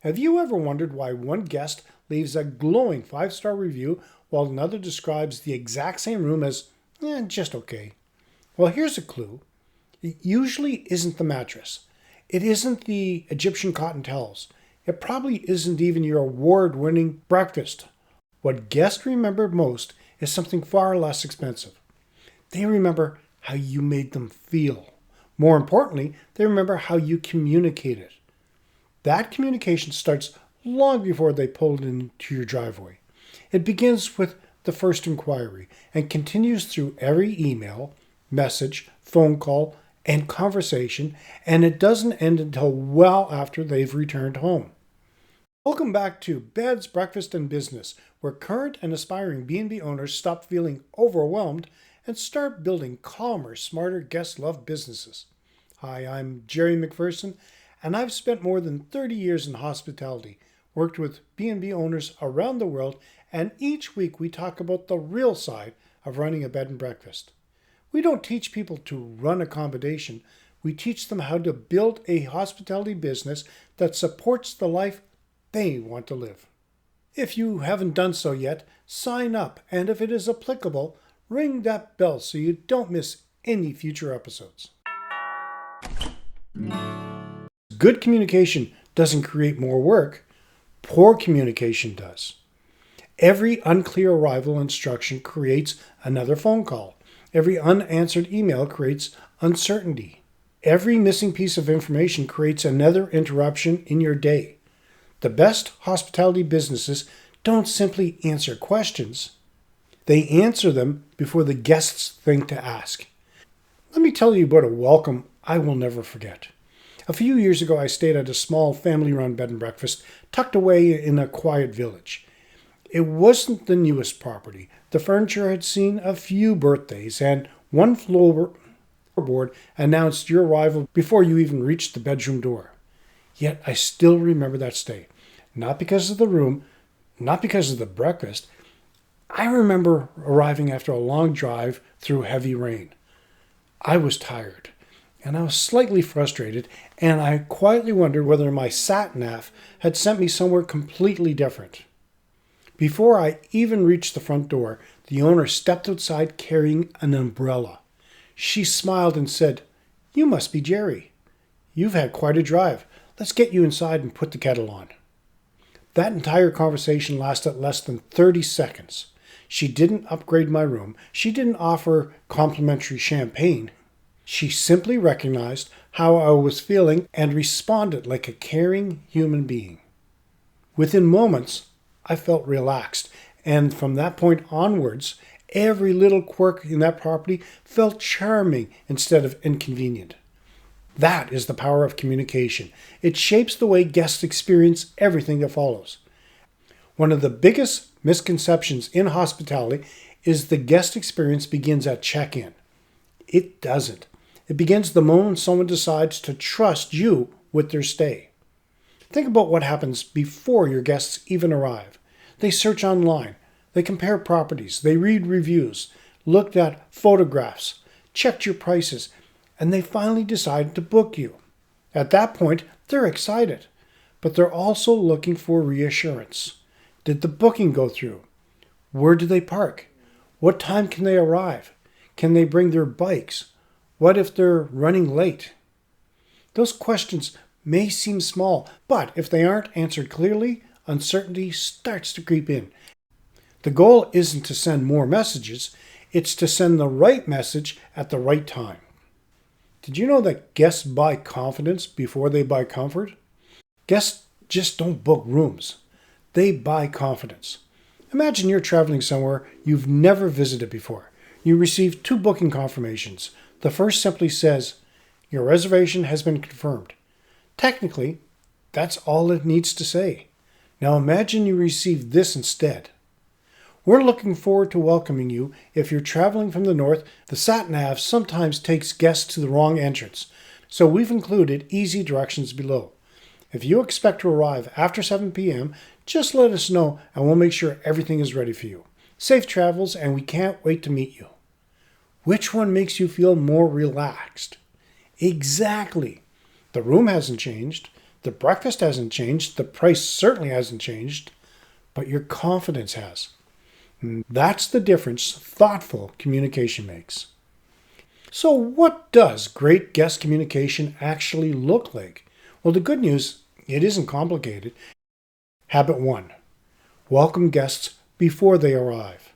Have you ever wondered why one guest leaves a glowing 5-star review while another describes the exact same room as, just okay? Well, here's a clue. It usually isn't the mattress. It isn't the Egyptian cotton towels. It probably isn't even your award-winning breakfast. What guests remember most is something far less expensive. They remember how you made them feel. More importantly, they remember how you communicated. That communication starts long before they pull into your driveway. It begins with the first inquiry and continues through every email, message, phone call, and conversation, and it doesn't end until well after they've returned home. Welcome back to Beds, Breakfast, and Business, where current and aspiring B&B owners stop feeling overwhelmed and start building calmer, smarter, guest-loved businesses. Hi, I'm Gerry MacPherson, and I've spent more than 30 years in hospitality, worked with B&B owners around the world, and each week we talk about the real side of running a bed and breakfast. We don't teach people to run accommodation. We teach them how to build a hospitality business that supports the life they want to live. If you haven't done so yet, sign up, and if it is applicable, ring that bell so you don't miss any future episodes. Good communication doesn't create more work. Poor communication does. Every unclear arrival instruction creates another phone call. Every unanswered email creates uncertainty. Every missing piece of information creates another interruption in your day. The best hospitality businesses don't simply answer questions. They answer them before the guests think to ask. Let me tell you about a welcome I will never forget. A few years ago, I stayed at a small family-run bed and breakfast tucked away in a quiet village. It wasn't the newest property. The furniture had seen a few birthdays, and one floorboard announced your arrival before you even reached the bedroom door. Yet I still remember that stay. Not because of the room, not because of the breakfast. I remember arriving after a long drive through heavy rain. I was tired, and I was slightly frustrated, and I quietly wondered whether my sat-nav had sent me somewhere completely different. Before I even reached the front door, the owner stepped outside carrying an umbrella. She smiled and said, "You must be Gerry. You've had quite a drive. Let's get you inside and put the kettle on." That entire conversation lasted less than 30 seconds. She didn't upgrade my room. She didn't offer complimentary champagne. She simply recognized how I was feeling and responded like a caring human being. Within moments, I felt relaxed, and from that point onwards, every little quirk in that property felt charming instead of inconvenient. That is the power of communication. It shapes the way guests experience everything that follows. One of the biggest misconceptions in hospitality is the guest experience begins at check-in. It doesn't. It begins the moment someone decides to trust you with their stay. Think about what happens before your guests even arrive. They search online. They compare properties. They read reviews, looked at photographs, checked your prices, and they finally decide to book you. At that point, they're excited, but they're also looking for reassurance. Did the booking go through? Where do they park? What time can they arrive? Can they bring their bikes? What if they're running late? Those questions may seem small, but if they aren't answered clearly, uncertainty starts to creep in. The goal isn't to send more messages, it's to send the right message at the right time. Did you know that guests buy confidence before they buy comfort? Guests just don't book rooms. They buy confidence. Imagine you're traveling somewhere you've never visited before. You receive 2 booking confirmations. The first simply says, "Your reservation has been confirmed." Technically, that's all it needs to say. Now imagine you receive this instead. "We're looking forward to welcoming you. If you're traveling from the north, the sat-nav sometimes takes guests to the wrong entrance, so we've included easy directions below. If you expect to arrive after 7 p.m., just let us know and we'll make sure everything is ready for you. Safe travels, and we can't wait to meet you." Which one makes you feel more relaxed? Exactly. The room hasn't changed. The breakfast hasn't changed, the price certainly hasn't changed, but your confidence has. And that's the difference thoughtful communication makes. So what does great guest communication actually look like? Well, the good news, it isn't complicated. Habit 1. Welcome guests before they arrive.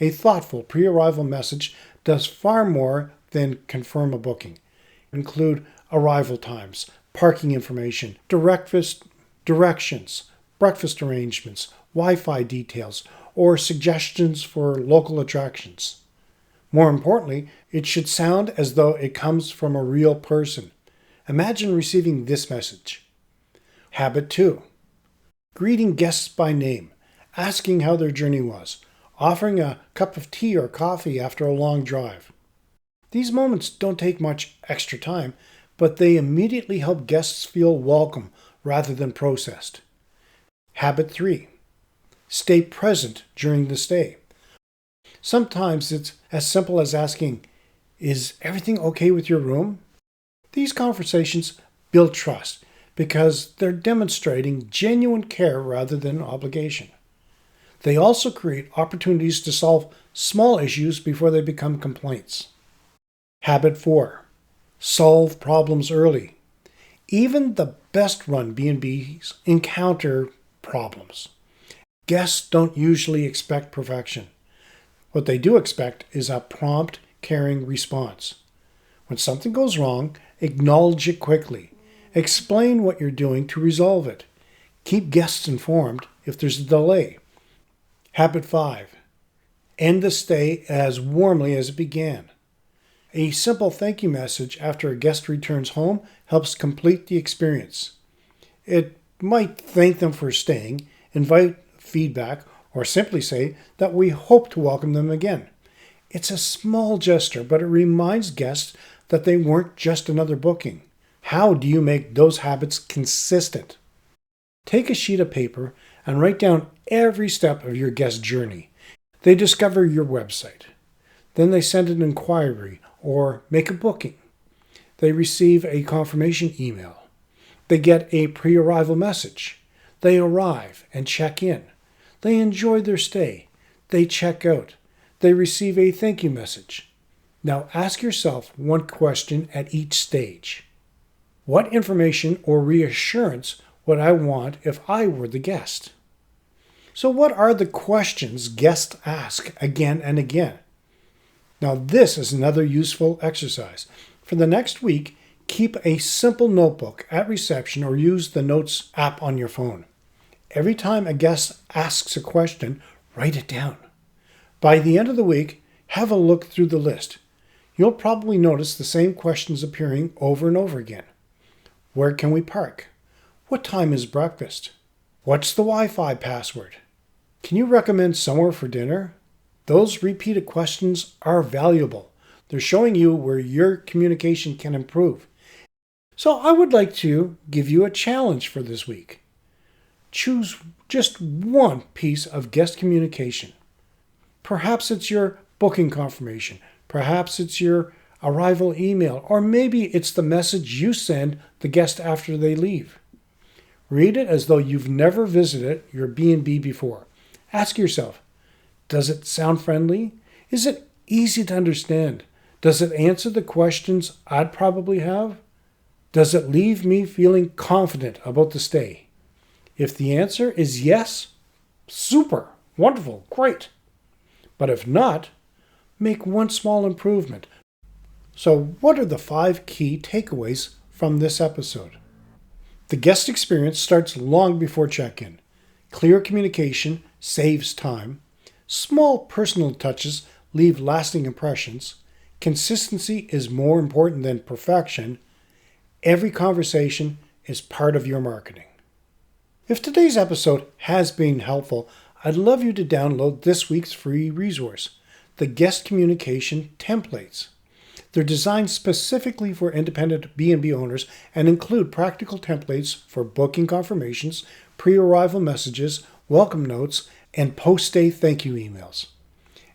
A thoughtful pre-arrival message does far more than confirm a booking. Include arrival times, parking information, directions, breakfast arrangements, Wi-Fi details, or suggestions for local attractions. More importantly, it should sound as though it comes from a real person. Imagine receiving this message. Habit 2. Greeting guests by name, asking how their journey was, offering a cup of tea or coffee after a long drive. These moments don't take much extra time, but they immediately help guests feel welcome rather than processed. Habit 3. Stay present during the stay. Sometimes it's as simple as asking, "Is everything okay with your room?" These conversations build trust because they're demonstrating genuine care rather than obligation. They also create opportunities to solve small issues before they become complaints. Habit 4. Solve problems early. Even the best run B&Bs encounter problems. Guests don't usually expect perfection. What they do expect is a prompt, caring response. When something goes wrong, acknowledge it quickly. Explain what you're doing to resolve it. Keep guests informed if there's a delay. Habit 5. End the stay as warmly as it began. A simple thank you message after a guest returns home helps complete the experience. It might thank them for staying, invite feedback, or simply say that we hope to welcome them again. It's a small gesture, but it reminds guests that they weren't just another booking. How do you make those habits consistent? Take a sheet of paper and write down every step of your guest journey. They discover your website. Then they send an inquiry or make a booking. They receive a confirmation email. They get a pre-arrival message. They arrive and check in. They enjoy their stay. They check out. They receive a thank you message. Now ask yourself one question at each stage. What information or reassurance would I want if I were the guest? So what are the questions guests ask again and again? Now this is another useful exercise. For the next week, keep a simple notebook at reception or use the Notes app on your phone. Every time a guest asks a question, write it down. By the end of the week, have a look through the list. You'll probably notice the same questions appearing over and over again. Where can we park? What time is breakfast? What's the Wi-Fi password? Can you recommend somewhere for dinner? Those repeated questions are valuable. They're showing you where your communication can improve. So I would like to give you a challenge for this week. Choose just one piece of guest communication. Perhaps it's your booking confirmation. Perhaps it's your arrival email. Or maybe it's the message you send the guest after they leave. Read it as though you've never visited your B&B before. Ask yourself, does it sound friendly? Is it easy to understand? Does it answer the questions I'd probably have? Does it leave me feeling confident about the stay? If the answer is yes, super, wonderful, great. But if not, make one small improvement. So what are the 5 key takeaways from this episode? The guest experience starts long before check-in. Clear communication saves time. Small personal touches leave lasting impressions. Consistency is more important than perfection. Every conversation is part of your marketing. If today's episode has been helpful, I'd love you to download this week's free resource, the Guest Communication Templates. They're designed specifically for independent B&B owners and include practical templates for booking confirmations, pre-arrival messages, welcome notes, and post-stay thank you emails.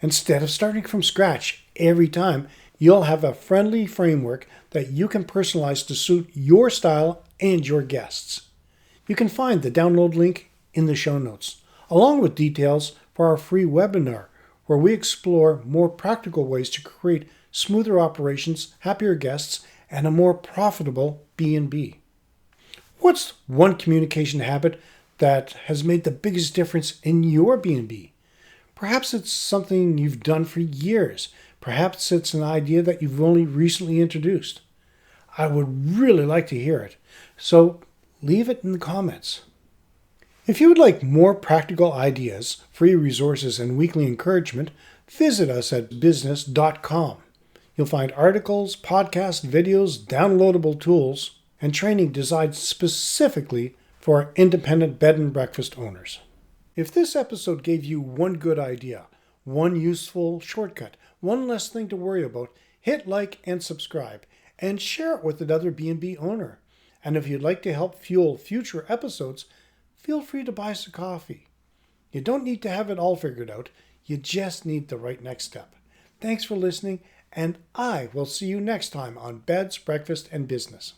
Instead of starting from scratch every time, you'll have a friendly framework that you can personalize to suit your style and your guests. You can find the download link in the show notes, along with details for our free webinar, where we explore more practical ways to create smoother operations, happier guests, and a more profitable B&B. What's one communication habit that has made the biggest difference in your B&B? Perhaps it's something you've done for years. Perhaps it's an idea that you've only recently introduced. I would really like to hear it, so leave it in the comments. If you would like more practical ideas, free resources, and weekly encouragement, visit us at business.com. You'll find articles, podcasts, videos, downloadable tools, and training designed specifically for independent bed and breakfast owners. If this episode gave you one good idea, one useful shortcut, one less thing to worry about, hit like and subscribe, and share it with another B&B owner. And if you'd like to help fuel future episodes, feel free to buy us a coffee. You don't need to have it all figured out. You just need the right next step. Thanks for listening, and I will see you next time on Beds, Breakfast, and Business.